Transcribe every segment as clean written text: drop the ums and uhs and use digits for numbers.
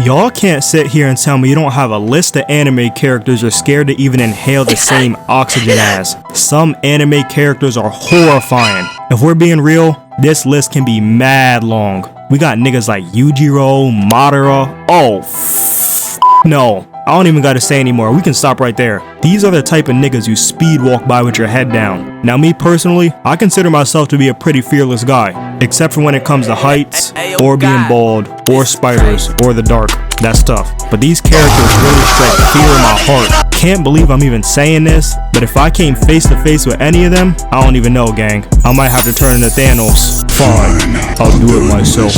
Y'all can't sit here and tell me you don't have a list of anime characters you're scared to even inhale the same oxygen as. Some anime characters are horrifying. If we're being real, this list can be mad long. We got niggas like Yujiro, Madara. Oh, no. I don't even gotta say anymore, we can stop right there. These are the type of niggas you speed walk by with your head down. Now me personally, I consider myself to be a pretty fearless guy. Except for when it comes to heights, or being bald, or spiders, or the dark. That's tough. But these characters really strike fear in my heart. Can't believe I'm even saying this, but if I came face to face with any of them, I don't even know, gang. I might have to turn into Thanos. Fine, I'll do it myself.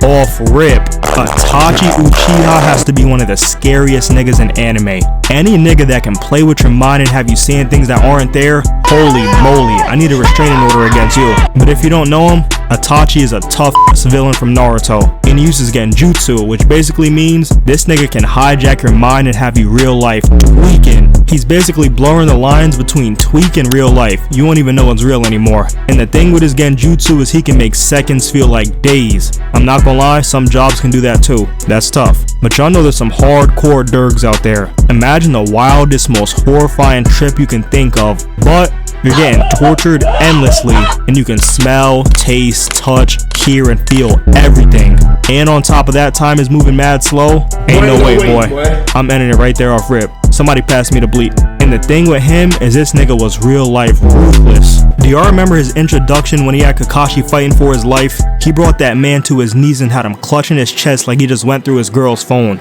Off rip, Itachi Uchiha has to be one of the scariest niggas in anime. Any nigga that can play with your mind and have you seeing things that aren't there, holy moly, I need a restraining order against you. But if you don't know him, Itachi is a tough villain from Naruto, and he uses genjutsu, which basically means this nigga can hijack your mind and have you real life tweaking. He's basically blurring the lines between tweak and real life. You won't even know what's real anymore. And the thing with his genjutsu is he can make seconds feel like days. I'm not gonna lie, some jobs can do that too. That's tough. But y'all know there's some hardcore dergs out there. Imagine the wildest, most horrifying trip you can think of, but you're getting tortured endlessly, and you can smell, taste, touch, hear, and feel everything. And on top of that, time is moving mad slow. Ain't no way, boy. I'm ending it right there off rip. Somebody pass me the bleep. And the thing with him is this nigga was real life ruthless. Do y'all remember his introduction when he had Kakashi fighting for his life? He brought that man to his knees and had him clutching his chest like he just went through his girl's phone.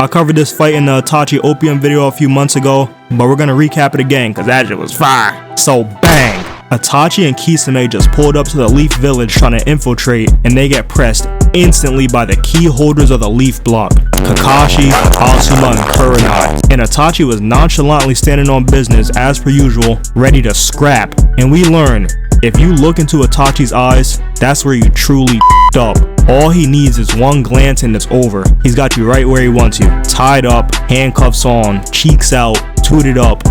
I covered this fight in the Itachi Opium video a few months ago, but we're gonna recap it again cause that shit was fire. So bang! Itachi and Kisame just pulled up to the Leaf Village trying to infiltrate, and they get pressed instantly by the key holders of the Leaf Block, Kakashi, Asuma, and Kurenai. And Itachi was nonchalantly standing on business as per usual, ready to scrap. And we learn, if you look into Itachi's eyes, that's where you truly f***ed up. All he needs is one glance and it's over. He's got you right where he wants you. Tied up, handcuffs on, cheeks out, tooted up.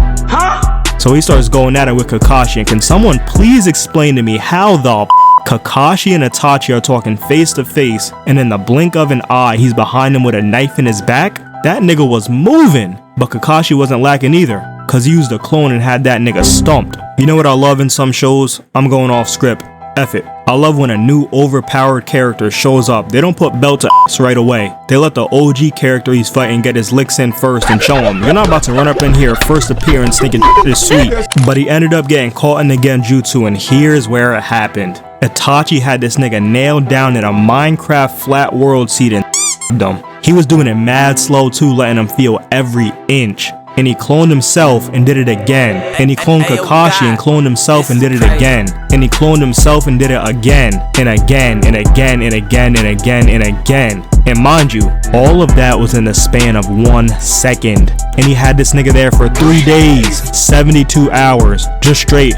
So he starts going at it with Kakashi, and can someone please explain to me how the Kakashi and Itachi are talking face to face, and in the blink of an eye he's behind him with a knife in his back? That nigga was moving. But Kakashi wasn't lacking either, cause he used a clone and had that nigga stumped. You know what I love in some shows? I'm going off script. F it. I love when a new overpowered character shows up. They don't put belt to ass right away. They let the OG character he's fighting get his licks in first and show him, you're not about to run up in here first appearance thinking is sweet. But he ended up getting caught in the genjutsu, and here's where it happened. Itachi had this nigga nailed down in a Minecraft flat world seat and dumb. He was doing it mad slow too, letting him feel every inch. And he cloned himself and did it again. And he cloned Kakashi and cloned himself and did it again. And he cloned himself and did it again. And again, and again, and again, and again, and again. And mind you, all of that was in the span of 1 second. And he had this nigga there for 3 days, 72 hours, just straight.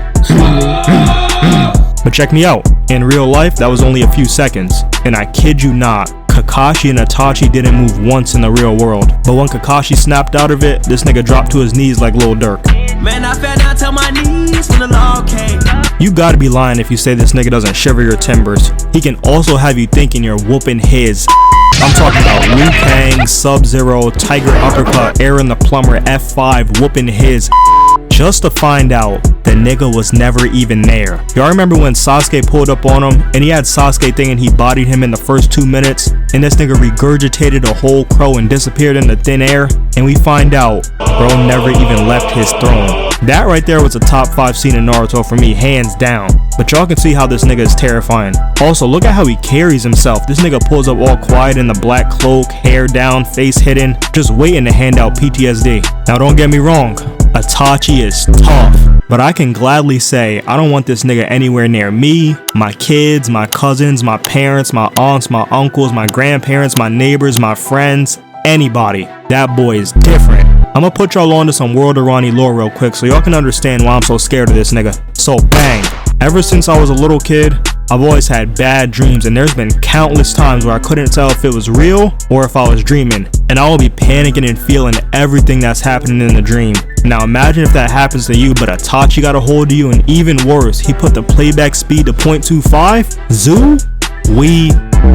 But check me out, in real life that was only a few seconds. And I kid you not, Kakashi and Itachi didn't move once in the real world. But when Kakashi snapped out of it, this nigga dropped to his knees like Lil Durk. Man, I fell down to my knees when the law came. You gotta be lying if you say this nigga doesn't shiver your timbers. He can also have you thinking you're whooping his. I'm talking about Liu Kang, Sub-Zero, Tiger Uppercut, Aaron the Plumber, F5 whooping his, just to find out the nigga was never even there. Y'all remember when Sasuke pulled up on him and he had Sasuke thinking he bodied him in the first 2 minutes, and this nigga regurgitated a whole crow and disappeared into thin air, and we find out bro never even left his throne. That right there was a top 5 scene in Naruto for me, hands down. But y'all can see how this nigga is terrifying. Also, look at how he carries himself. This nigga pulls up all quiet in the black cloak, hair down, face hidden, just waiting to hand out PTSD. Now don't get me wrong, Itachi is tough, but I can gladly say I don't want this nigga anywhere near me, my kids, my cousins, my parents, my aunts, my uncles, my grandparents, my neighbors, my friends, anybody. That boy is different. I'ma put y'all on to some World of Ronnie lore real quick so y'all can understand why I'm so scared of this nigga. So bang, ever since I was a little kid, I've always had bad dreams, and there's been countless times where I couldn't tell if it was real or if I was dreaming, and I will be panicking and feeling everything that's happening in the dream. Now imagine if that happens to you, but Itachi got a hold of you, and even worse, he put the playback speed to 0.25. Zoo? We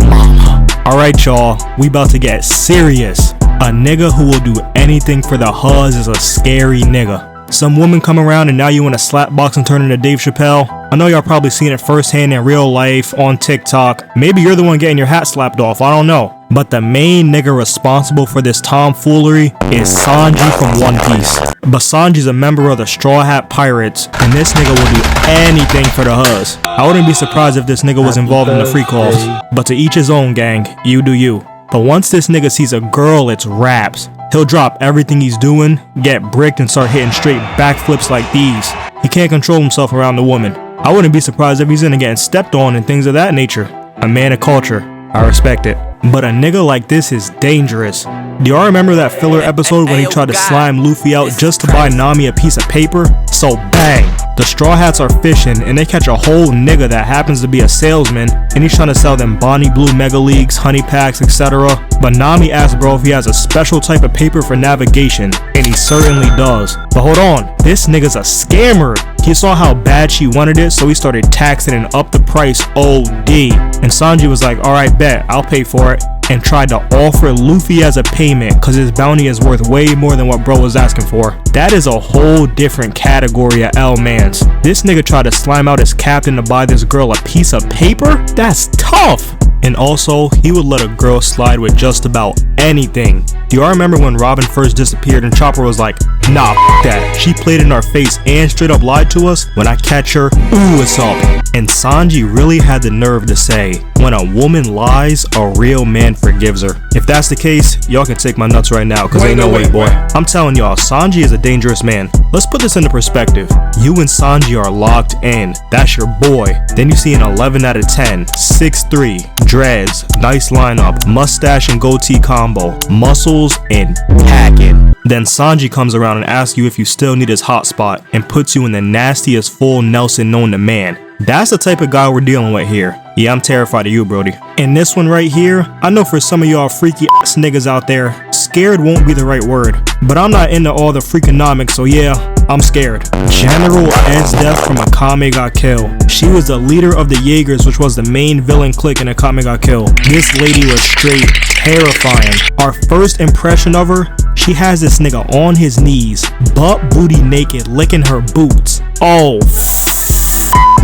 mama. Alright y'all, we about to get serious. A nigga who will do anything for the huzz is a scary nigga. Some woman come around and now you want to slap box and turn into Dave Chappelle? I know y'all probably seen it firsthand in real life, on TikTok. Maybe you're the one getting your hat slapped off, I don't know. But the main nigga responsible for this tomfoolery is Sanji from One Piece. But Sanji's a member of the Straw Hat Pirates, and this nigga will do anything for the huzz. I wouldn't be surprised if this nigga was involved in the free calls. But to each his own, gang. You do you. But once this nigga sees a girl, it's raps. He'll drop everything he's doing, get bricked, and start hitting straight backflips like these. He can't control himself around the woman. I wouldn't be surprised if he's into getting stepped on and things of that nature. A man of culture. I respect it. But a nigga like this is dangerous. Do y'all remember that filler episode when he tried to slime Luffy out just to buy Nami a piece of paper? So bang! The Straw Hats are fishing and they catch a whole nigga that happens to be a salesman, and he's trying to sell them Bonnie Blue Mega Leagues, honey packs, etc. But Nami asks bro if he has a special type of paper for navigation, and he certainly does. But hold on, this nigga's a scammer. He saw how bad she wanted it, so he started taxing and upped the price OD. And Sanji was like, alright bet, I'll pay for it, and tried to offer Luffy as a payment cause his bounty is worth way more than what bro was asking for. That is a whole different category of L-mans. This nigga tried to slime out his captain to buy this girl a piece of paper? That's tough! And also, he would let a girl slide with just about anything. Do y'all remember when Robin first disappeared and Chopper was like, nah, f that. She played in our face and straight up lied to us? When I catch her, ooh, it's up. And Sanji really had the nerve to say, when a woman lies, a real man forgives her. If that's the case, y'all can take my nuts right now, cause ain't no way, boy. I'm telling y'all, Sanji is a dangerous man. Let's put this into perspective. You and Sanji are locked in. That's your boy. Then you see an 11 out of 10, 6'3", dreads, nice lineup, mustache and goatee combo, muscles and packing. Then Sanji comes around and asks you if you still need his hotspot and puts you in the nastiest full Nelson known to man. That's the type of guy we're dealing with here. Yeah, I'm terrified of you, Brody. And this one right here, I know for some of y'all freaky ass niggas out there, scared won't be the right word. But I'm not into all the freakonomics, so yeah, I'm scared. General Esdeath from Akame ga Kill. She was the leader of the Jaegers, which was the main villain clique in Akame ga Kill. This lady was straight terrifying. Our first impression of her, she has this nigga on his knees, butt booty naked, licking her boots. Oh,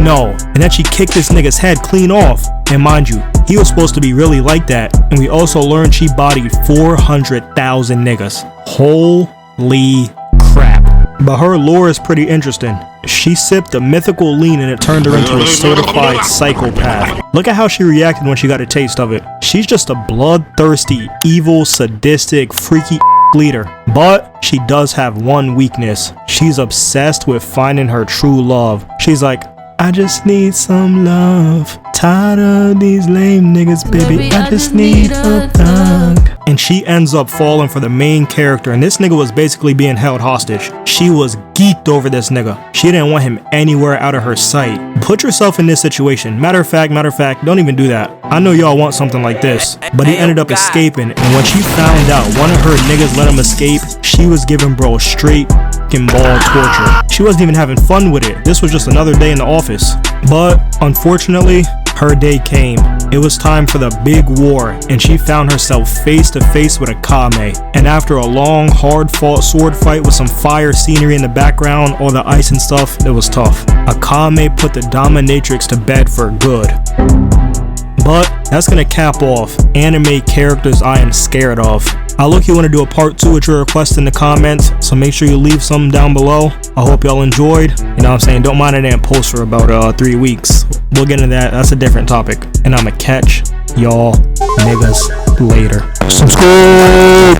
no. And then she kicked this nigga's head clean off. And mind you, he was supposed to be really like that. And we also learned she bodied 400,000 niggas. Holy crap. But her lore is pretty interesting. She sipped a mythical lean and it turned her into a certified psychopath. Look at how she reacted when she got a taste of it. She's just a bloodthirsty, evil, sadistic, freaky leader. But she does have one weakness. She's obsessed with finding her true love. She's like, I just need some love. Tired of these lame niggas, baby. I just need a thug. And she ends up falling for the main character, and this nigga was basically being held hostage. She was geeked over this nigga. She didn't want him anywhere out of her sight. Put yourself in this situation. Matter of fact, don't even do that. I know y'all want something like this. But he ended up escaping, and when she found out one of her niggas let him escape, she was giving bro straight ball torture. She wasn't even having fun with it. This was just another day in the office. But unfortunately, her day came. It was time for the big war, and she found herself face to face with Akame. And after a long, hard-fought sword fight with some fire scenery in the background, all the ice and stuff, it was tough. Akame put the dominatrix to bed for good. But that's gonna cap off anime characters I am scared of. I look, you want to do a part 2 at your request in the comments, so make sure you leave some down below. I hope y'all enjoyed. You know what I'm saying? Don't mind I didn't post for about 3 weeks. We'll get into that. That's a different topic. And I'ma catch y'all niggas later. Subscribe!